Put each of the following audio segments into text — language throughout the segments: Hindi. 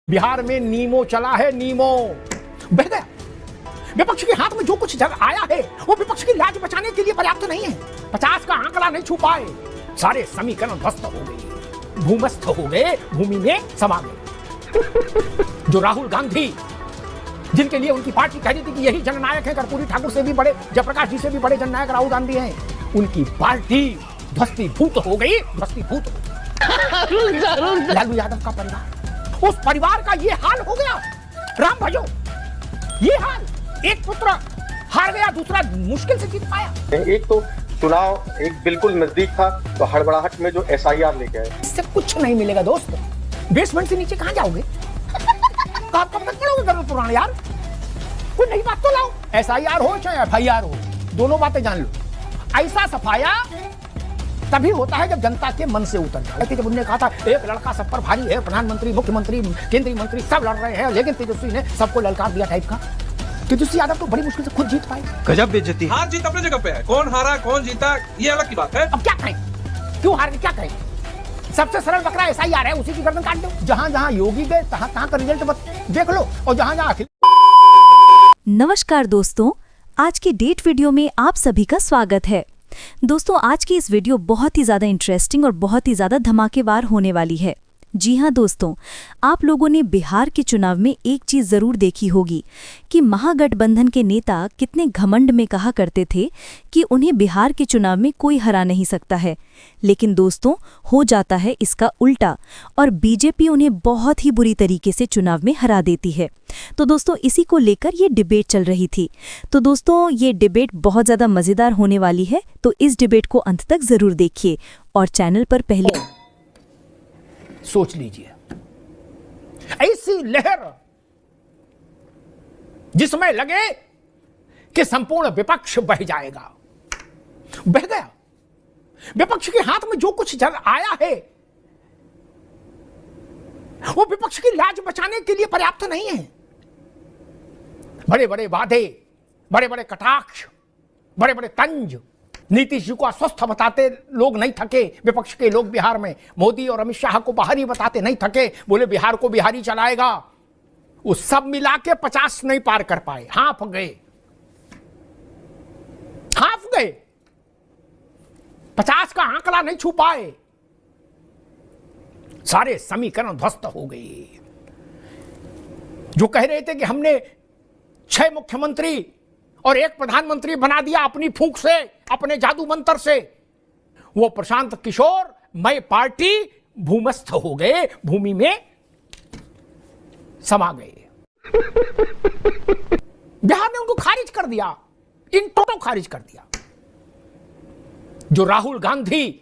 बिहार में नीमो चला है, नीमो बह गया। विपक्ष के हाथ में जो कुछ जग आया है वो विपक्ष की लाज बचाने के लिए पर्याप्त नहीं है। 50 का आंकड़ा नहीं छू पाए, सारे समीकरण ध्वस्त हो गए, भूमस्थ हो गए, भूमि में समा गए। जो राहुल गांधी, जिनके लिए उनकी पार्टी कह रही थी कि यही जननायक है, कर्पूरी ठाकुर से भी बड़े, जयप्रकाश जी से भी बड़े जननायक राहुल गांधी हैं, उनकी पार्टी ध्वस्तीभूत हो गई, ध्वस्तीभूत हो गई। लालू यादव का परिवार, उस परिवार का ये हाल हो गया। राम भजो, ये हाल, एक पुत्र हार गया, दूसरा मुश्किल से जीत पाया। एक तो चुनाव एक बिल्कुल नजदीक था, तो हड़बड़ाहट में जो SIR लेके आए, इससे कुछ नहीं मिलेगा दोस्त। बेसमेंट से नीचे कहां जाओगे? कब तक पढ़ोगे गरुड़ पुराण यार? कोई नई बात तो लाओ। SIR हो चाहे FIR हो, दोनों बातें जान लो। ऐसा सफाया तभी होता है जब जनता के मन से उतर जाए। जब उन्होंने कहा था एक लड़का सब पर भारी है, प्रधानमंत्री, मुख्यमंत्री, केंद्रीय मंत्री सब लड़ रहे हैं, लेकिन तेजस्वी ने सबको ललकार दिया टाइप का। तेजस्वी यादव तो बड़ी मुश्किल से खुद जीत पाए। गजब बेइज्जती। हार जीत अपने जगह पे है, कौन हारा कौन जीता ये अलग की बात है। अब क्या कहें, क्यों हार के क्या कहें? सबसे सरल बकरा SIR है, उसी की गर्दन काट दो। जहां जहां योगी गए तहां तहां का रिजल्ट देख लो, और जहां जहां अखिल। नमस्कार दोस्तों, आज की डेट वीडियो में आप सभी का स्वागत है। दोस्तों, आज की इस वीडियो बहुत ही ज़्यादा इंटरेस्टिंग और बहुत ही ज़्यादा धमाकेदार होने वाली है। जी हाँ दोस्तों, आप लोगों ने बिहार के चुनाव में एक चीज़ ज़रूर देखी होगी कि महागठबंधन के नेता कितने घमंड में कहा करते थे कि उन्हें बिहार के चुनाव में कोई हरा नहीं सकता है। लेकिन दोस्तों, हो जाता है इसका उल्टा और बीजेपी उन्हें बहुत ही बुरी तरीके से चुनाव में हरा देती है। तो दोस्तों, इसी को लेकर ये डिबेट चल रही थी। तो दोस्तों, ये डिबेट बहुत ज़्यादा मज़ेदार होने वाली है, तो इस डिबेट को अंत तक ज़रूर देखिए और चैनल पर पहले सोच लीजिए, ऐसी लहर जिसमें लगे कि संपूर्ण विपक्ष बह जाएगा, बह गया। विपक्ष के हाथ में जो कुछ जग आया है वो विपक्ष की लाज बचाने के लिए पर्याप्त नहीं है। बड़े बड़े वादे, बड़े बड़े कटाक्ष, बड़े बड़े तंज, नीतीश जी को अस्वस्थ बताते लोग नहीं थके। विपक्ष के लोग बिहार में मोदी और अमित शाह को बाहरी बताते नहीं थके, बोले बिहार को बिहारी चलाएगा। वो सब मिला के 50 नहीं पार कर पाए, हाफ गए, हाफ गए, 50 का आंकड़ा नहीं छू पाए, सारे समीकरण ध्वस्त हो गए। जो कह रहे थे कि हमने 6 मुख्यमंत्री और 1 प्रधानमंत्री बना दिया अपनी फूंक से, अपने जादू मंत्र से, वो प्रशांत किशोर मय पार्टी भूमस्थ हो गए, भूमि में समा गए। बिहार ने उनको खारिज कर दिया, इन टोटो खारिज कर दिया। जो राहुल गांधी,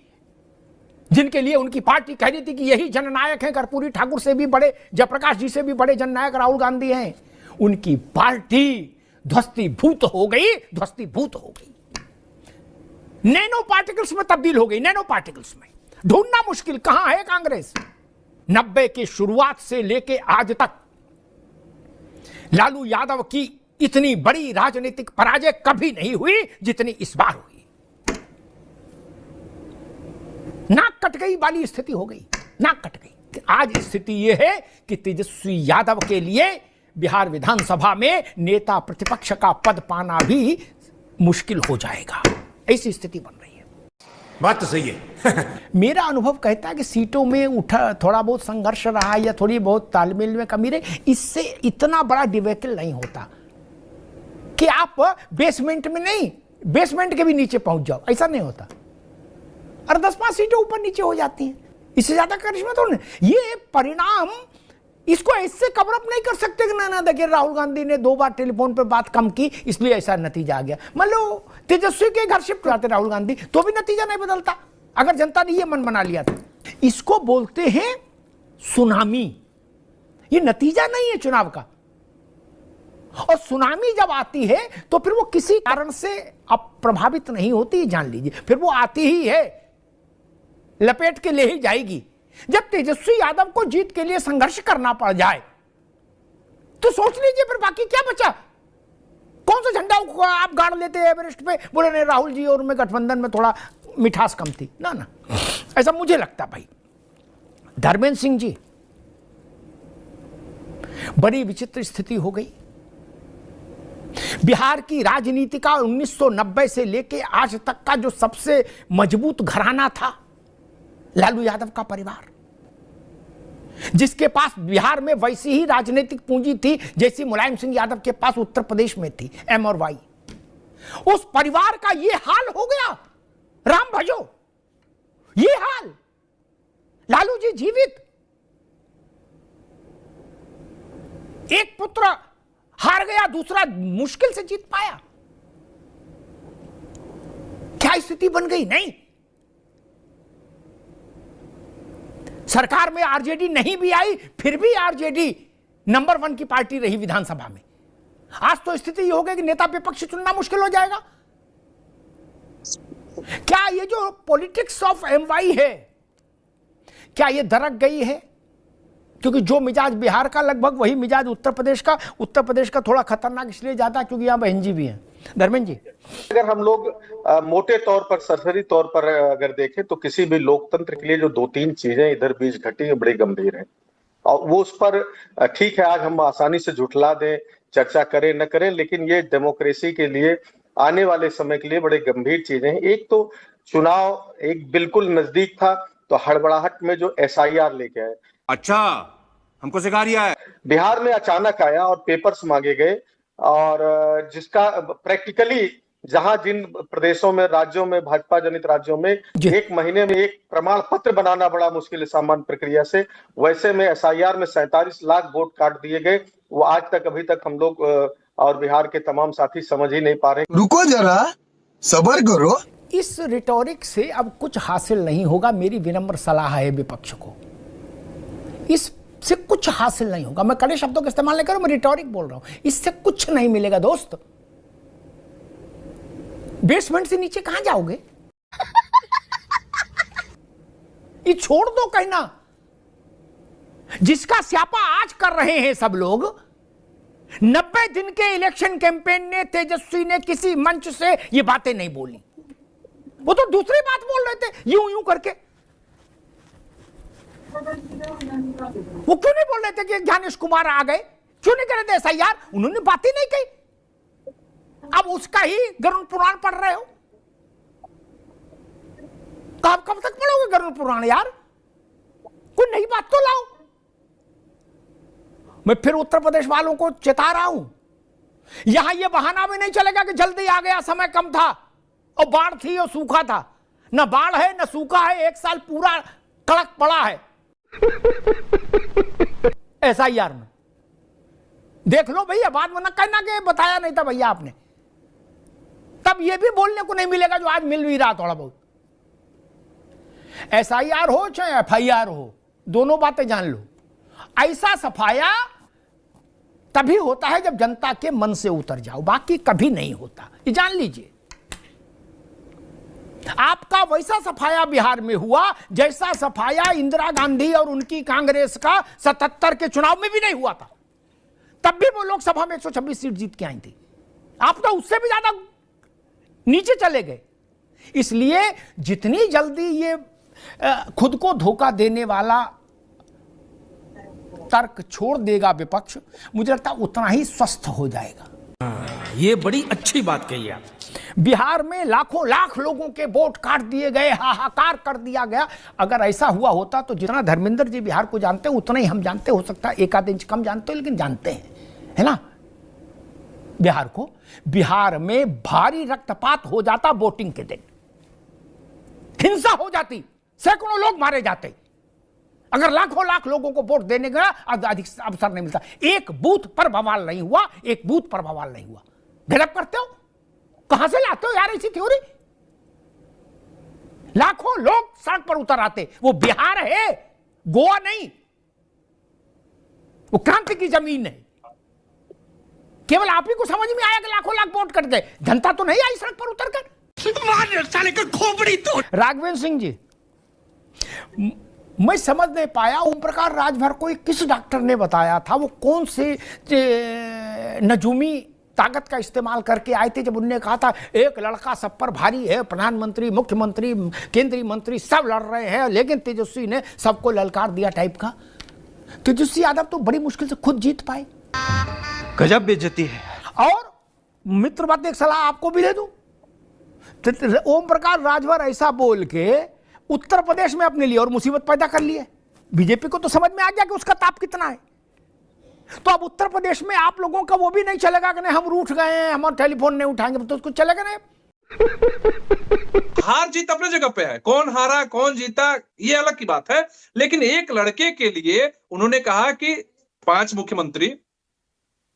जिनके लिए उनकी पार्टी कह रही थी कि यही जननायक हैं, कर्पूरी ठाकुर से भी बड़े, जयप्रकाश जी से भी बड़े जननायक राहुल गांधी हैं, उनकी पार्टी ध्वस्तीभूत हो गई, ध्वस्तीभूत हो गई, नैनो पार्टिकल्स में तब्दील हो गई। नैनो पार्टिकल्स में ढूंढना मुश्किल, कहां है कांग्रेस? 90 की शुरुआत से लेके आज तक लालू यादव की इतनी बड़ी राजनीतिक पराजय कभी नहीं हुई जितनी इस बार हुई। नाक कट गई वाली स्थिति हो गई, नाक कट गई। आज स्थिति यह है कि तेजस्वी यादव के लिए बिहार विधानसभा में नेता प्रतिपक्ष का पद पाना भी मुश्किल हो जाएगा, ऐसी स्थिति बन रही है। बात तो सही है। मेरा अनुभव कहता है कि सीटों में उठा थोड़ा बहुत संघर्ष रहा या थोड़ी बहुत तालमेल में कमी रही, इससे इतना बड़ा डिबेकल नहीं होता कि आप बेसमेंट में नहीं, बेसमेंट के भी नीचे पहुंच जाओ, ऐसा नहीं होता। और 10-5 सीटें ऊपर नीचे हो जाती हैं, इससे ज्यादा करिश्मा तो नहीं। ये परिणाम, इसको ऐसे कवर अप नहीं कर सकते कि ना देखिए राहुल गांधी ने 2 बार टेलीफोन पे बात कम की इसलिए ऐसा नतीजा आ गया। मान लो तेजस्वी के घर शिफ्ट जाते राहुल गांधी तो भी नतीजा नहीं बदलता, अगर जनता ने ये मन बना लिया था। इसको बोलते हैं सुनामी। ये नतीजा नहीं है चुनाव का, और सुनामी जब आती है तो फिर वो किसी कारण से अब प्रभावित नहीं होती, जान लीजिए, फिर वो आती ही है, लपेट के ले ही जाएगी। जब तेजस्वी यादव को जीत के लिए संघर्ष करना पड़ जाए तो सोच लीजिए फिर बाकी क्या बचा। कौन सा झंडा आप गाड़ लेते हैं एवरेस्ट पे, बोले नहीं राहुल जी और मैं गठबंधन में थोड़ा मिठास कम थी, ना, ऐसा मुझे लगता। भाई धर्मेंद्र सिंह जी बड़ी विचित्र स्थिति हो गई। बिहार की राजनीति का 1990 से लेके आज तक का जो सबसे मजबूत घराना था लालू यादव का परिवार, जिसके पास बिहार में वैसी ही राजनीतिक पूंजी थी जैसी मुलायम सिंह यादव के पास उत्तर प्रदेश में थी, एम और वाई, उस परिवार का ये हाल हो गया। राम भजो, ये हाल। लालू जी जीवित, एक पुत्र हार गया, दूसरा मुश्किल से जीत पाया। क्या स्थिति बन गई? नहीं, सरकार में आरजेडी नहीं भी आई, फिर भी आरजेडी नंबर 1 की पार्टी रही विधानसभा में। आज तो स्थिति ये हो गई कि नेता विपक्ष चुनना मुश्किल हो जाएगा। क्या ये जो पॉलिटिक्स ऑफ एमवाई है, क्या ये दरक गई है? क्योंकि जो मिजाज बिहार का लगभग वही मिजाज उत्तर प्रदेश का थोड़ा खतरनाक इसलिए ज्यादा क्योंकि यहां बहन जी भी हैं। धर्मेंद्र जी, अगर हम लोग मोटे तौर पर, सरसरी तौर पर अगर देखें तो किसी भी लोकतंत्र के लिए जो 2-3 चीजें इधर बीच घटी है बड़ी गंभीर है, और वो उस पर ठीक है आज हम आसानी से झुठला दें, चर्चा करें न करें, लेकिन ये डेमोक्रेसी के लिए आने वाले समय के लिए बड़े गंभीर चीजें हैं। एक तो चुनाव एक बिल्कुल नजदीक था तो हड़बड़ाहट में जो SIR लेके आए, अच्छा हमको सिखा रिया है। बिहार में अचानक आया और पेपर्स मांगे गए, और जिसका प्रैक्टिकली जहां जिन प्रदेशों में, राज्यों में, भाजपा जनित राज्यों में 1 महीने में एक प्रमाण पत्र बनाना बड़ा मुश्किल है सामान्य प्रक्रिया से, वैसे में SIR में 47 लाख वोट काट दिए गए। वो आज तक अभी तक हम लोग और बिहार के तमाम साथी समझ ही नहीं पा रहे। रुको जरा, सब्र करो। इस रिटोरिक से अब कुछ हासिल नहीं होगा। मेरी विनम्र सलाह है विपक्ष को, इससे कुछ हासिल नहीं होगा। मैं कड़े शब्दों का इस्तेमाल नहीं करूं, मैं रिटोरिक बोल रहा हूं। इससे कुछ नहीं मिलेगा दोस्त। बेसमेंट से नीचे कहां जाओगे? ये छोड़ दो कहना। जिसका स्यापा आज कर रहे हैं सब लोग, 90 दिन के इलेक्शन कैंपेन ने, तेजस्वी ने किसी मंच से ये बातें नहीं बोली। वो तो दूसरी बात बोल रहे थे यूं यूं करके। वो क्यों नहीं बोल रहे थे कि ज्ञानेश कुमार आ गए? क्यों नहीं कर रहे थे SIR? उन्होंने बात ही नहीं कही। अब उसका ही गरुड़ पुराण पढ़ रहे हो। कब तक पढ़ोगे गरुड़ पुराण यार? कोई नई बात तो लाओ। मैं फिर उत्तर प्रदेश वालों को चेता रहा हूं, यहां यह बहाना भी नहीं चलेगा कि जल्दी आ गया, समय कम था और बाढ़ थी और सूखा था। न बाढ़ है न सूखा है, 1 साल पूरा कड़क पड़ा है। SIR में देख लो भैया, बाद में न कहना कि बताया नहीं था भैया आपने। तब यह भी बोलने को नहीं मिलेगा जो आज मिल भी रहा थोड़ा बहुत। SIR हो चाहे FIR हो, दोनों बातें जान लो। ऐसा सफाया तभी होता है जब जनता के मन से उतर जाओ, बाकी कभी नहीं होता, ये जान लीजिए। आपका वैसा सफाया बिहार में हुआ जैसा सफाया इंदिरा गांधी और उनकी कांग्रेस का 77 के चुनाव में भी नहीं हुआ था। तब भी वो लोकसभा में 126 सीट जीत के आई थी। आप तो उससे भी ज्यादा नीचे चले गए। इसलिए जितनी जल्दी ये खुद को धोखा देने वाला तर्क छोड़ देगा विपक्ष, मुझे लगता है उतना ही स्वस्थ हो जाएगा। ये बड़ी अच्छी बात कही आप। बिहार में लाखों लाख लोगों के वोट काट दिए गए, हाहाकार कर दिया गया। अगर ऐसा हुआ होता तो जितना धर्मेंद्र जी बिहार को जानते हैं उतना ही हम जानते, हो सकता है 1 आध इंच कम जानते हो, लेकिन जानते हैं, है ना बिहार को। बिहार में भारी रक्तपात हो जाता वोटिंग के दिन, हिंसा हो जाती, सैकड़ों लोग मारे जाते अगर लाखों लाख लोगों को वोट देने का अधिक अवसर नहीं मिलता। एक बूथ पर बवाल नहीं हुआ, एक बूथ पर बवाल नहीं हुआ। गजब करते हो, कहां से लाते हो यार ऐसी थ्योरी? लाखों लोग सड़क पर उतर आते। वो बिहार है, गोवा नहीं, वो क्रांति की जमीन है। केवल आप ही को समझ में आया कि लाखों लाख वोट कर गए, जनता तो नहीं आई सड़क पर उतरकर। साले का खोपड़ी तो। राघवेंद्र सिंह जी, मैं समझ नहीं पाया ओम प्रकाश राजभर को किस डॉक्टर ने बताया था, वो कौन से नजूमी ताकत का इस्तेमाल करके आए थे जब उन्होंने कहा था एक लड़का सब पर भारी है, प्रधानमंत्री, मुख्यमंत्री, केंद्रीय मंत्री सब लड़ रहे हैं, लेकिन तेजस्वी ने सबको ललकार दिया टाइप का। तेजस्वी यादव तो बड़ी मुश्किल से खुद जीत पाए। गजब बेइज्जती है। और मित्र बात एक सलाह आपको भी दे दूं, ओम प्रकाश राजभर ऐसा बोल के उत्तर प्रदेश में अपने लिए और मुसीबत पैदा कर ली है। बीजेपी को तो समझ में आ गया कि उसका ताप कितना है। तो अब उत्तर प्रदेश में आप लोगों का वो भी नहीं चलेगा कि नहीं हम रूठ गए हैं, हम टेलीफोन नहीं उठाएंगे, तो उसको चलेगा नहीं। हार जीत अपने जगह पे है, कौन हारा कौन जीता ये अलग की बात है। लेकिन एक लड़के के लिए उन्होंने कहा कि 5 मुख्यमंत्री,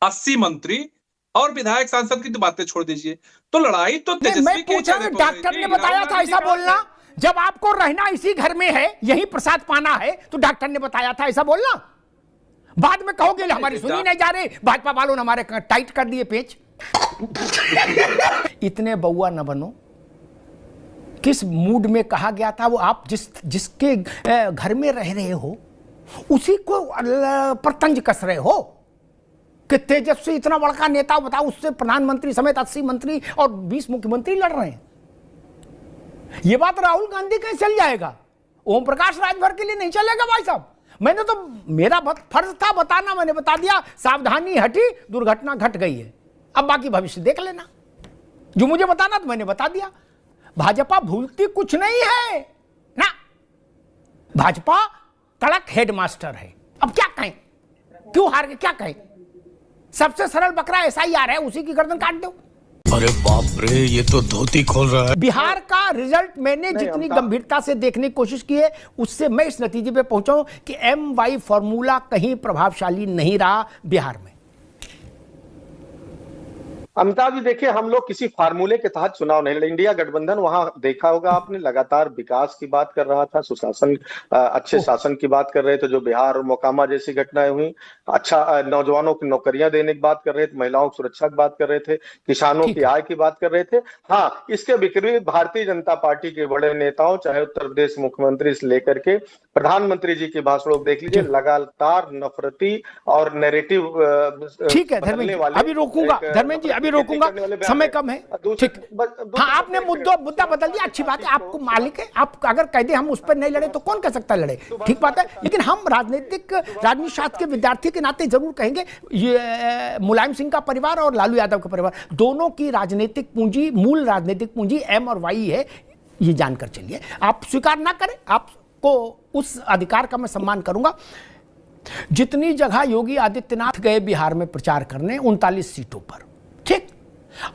80 मंत्री और विधायक सांसद की तो बातें छोड़ दीजिए, तो लड़ाई तो तेजस्वी मैं पूछ रहा हूं, डॉक्टर ने बताया था ऐसा बोलना। जब आपको रहना इसी घर में है, यही प्रसाद पाना है, तो डॉक्टर ने बताया था ऐसा बोलना। बाद में कहोगे हमारी सुनी नहीं जा रही, भाजपा वालों ने हमारे टाइट कर दिए पेच। इतने बउआ न बनो। किस मूड में कहा गया था वो, आप जिसके घर में रह रहे हो उसी को पर तंज कस रहे हो कि तेजस्वी इतना बड़ा नेता, बताओ उससे प्रधानमंत्री समेत 80 मंत्री और 20 मुख्यमंत्री लड़ रहे हैं। ये बात राहुल गांधी कैसे चल जाएगा, ओम प्रकाश राजभर के लिए नहीं चलेगा भाई साहब। मैंने तो, मेरा फर्ज था बताना, मैंने बता दिया, सावधानी हटी, दुर्घटना घट गई है। अब बाकी भविष्य देख लेना, जो मुझे बताना तो मैंने बता दिया। भाजपा भूलती कुछ नहीं है ना, भाजपा कड़क हेडमास्टर है। अब क्या कहें, क्यों हार गए, क्या कहें। सबसे सरल बकरा SIR है, उसी की गर्दन काट दो। अरे बाप रे, ये तो धोती खोल रहा है। बिहार का रिजल्ट मैंने जितनी गंभीरता से देखने की कोशिश की है, उससे मैं इस नतीजे पे पहुंचा हूं कि MY फॉर्मूला कहीं प्रभावशाली नहीं रहा बिहार में। अमिताभ जी देखिए, हम लोग किसी फार्मूले के तहत चुनाव नहीं लड़े। इंडिया गठबंधन, वहां देखा होगा आपने, लगातार विकास की बात कर रहा था, सुशासन, अच्छे शासन की बात कर रहे थे। जो बिहार और मोकामा जैसी घटनाएं हुई, अच्छा नौजवानों की नौकरियां देने की बात कर रहे थे, महिलाओं की सुरक्षा की बात कर रहे थे, किसानों की आय की बात कर रहे थे। हाँ, इसके विपरीत भारतीय जनता पार्टी के बड़े नेताओं, चाहे उत्तर प्रदेश मुख्यमंत्री से लेकर के प्रधानमंत्री जी के भाषणों देख लीजिए, लगातार नफरती और नैरेटिव। ठीक है धर्मेंद्र जी, अभी रोकूंगा, धर्मेंद्र जी अभी रोकूंगा, समय कम है। ठीक, हाँ आपने मुद्दा बदल दिया, अच्छी बात है, आपको मालिक है। आप अगर कह दे हम उस पर नहीं लड़े तो कौन कह सकता लड़े, ठीक बात है। लेकिन हम राजनीति शास्त्र के विद्यार्थी के नाते जरूर कहेंगे, ये मुलायम सिंह का परिवार और लालू यादव का परिवार, दोनों की राजनीतिक पूंजी, मूल राजनीतिक पूंजी M और Y है, ये जानकर चलिए। आप स्वीकार ना करें, आपको उस अधिकार का मैं सम्मान करूंगा। जितनी जगह योगी आदित्यनाथ गए बिहार में प्रचार करने, 39 सीटों पर, ठीक,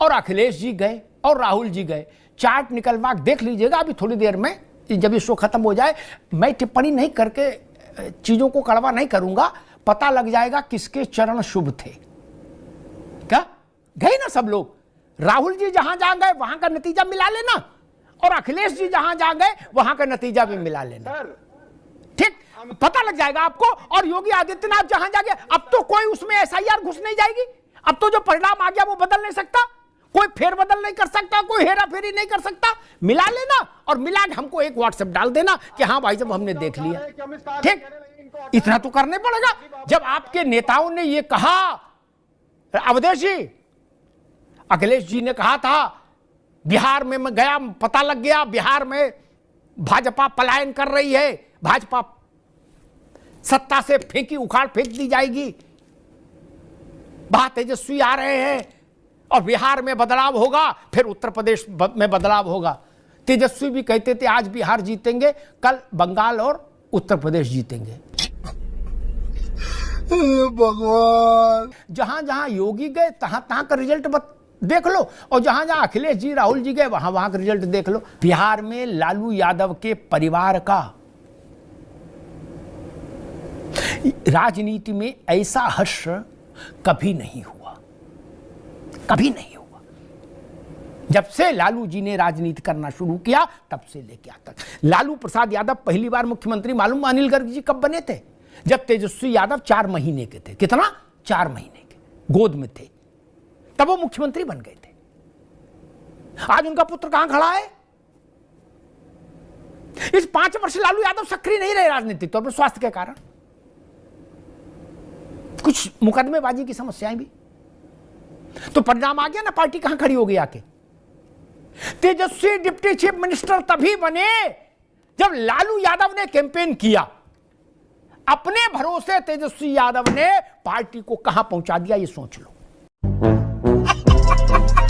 और अखिलेश जी गए और राहुल जी गए, चार्ट निकलवा देख लीजिएगा। अभी थोड़ी देर में जब ये शो खत्म हो जाए, मैं टिप्पणी नहीं करके चीजों को कड़वा नहीं करूंगा, पता लग जाएगा किसके चरण शुभ थे। क्या गए ना सब लोग, राहुल जी जहां जहां गए वहां का नतीजा मिला लेना, और अखिलेश जी जहां जहां गए वहां का नतीजा भी मिला लेना, ठीक, पता लग जाएगा आपको। और योगी आदित्यनाथ जहां जा गए, अब तो कोई उसमें SIR घुस नहीं जाएगी। अब तो जो परिणाम आ गया वो बदल नहीं सकता, कोई फेरबदल नहीं कर सकता, कोई हेरा फेरी नहीं कर सकता। मिला लेना और मिला के हमको एक WhatsApp डाल देना कि हाँ भाई साहब हमने देख लिया, ठीक, इतना तो करने पड़ेगा। जब आपके नेताओं ने ये कहा, अवधेश जी, अखिलेश जी ने कहा था बिहार में मैं गया, पता लग गया बिहार में भाजपा पलायन कर रही है, भाजपा सत्ता से फेंकी उखाड़ फेंक दी जाएगी, बहुत तेजस्वी आ रहे हैं और बिहार में बदलाव होगा, फिर उत्तर प्रदेश में बदलाव होगा। तेजस्वी भी कहते थे आज बिहार जीतेंगे, कल बंगाल और उत्तर प्रदेश जीतेंगे। भगवान, जहां जहां योगी गए तहां तहां का रिजल्ट देख लो, और जहां जहां अखिलेश जी राहुल जी गए वहां वहां का रिजल्ट देख लो। बिहार में लालू यादव के परिवार का राजनीति में ऐसा हर्ष कभी नहीं हुआ, कभी नहीं हुआ। जब से लालू जी ने राजनीति करना शुरू किया तब से लेके आज तक। लालू प्रसाद यादव पहली बार मुख्यमंत्री मालूम अनिल गर्ग जी कब बने थे? जब तेजस्वी यादव 4 महीने के थे। कितना? 4 महीने के, गोद में थे, तब वो मुख्यमंत्री बन गए थे। आज उनका पुत्र कहां खड़ा है? इस 5 वर्ष लालू यादव सक्रिय नहीं रहे राजनीतिक तौर पर, स्वास्थ्य के कारण, कुछ मुकदमेबाजी की समस्याएं भी, तो परिणाम आ गया ना, पार्टी कहां खड़ी हो गई आके। तेजस्वी डिप्टी चीफ मिनिस्टर तभी बने जब लालू यादव ने कैंपेन किया। अपने भरोसे तेजस्वी यादव ने पार्टी को कहां पहुंचा दिया, ये सोच लो।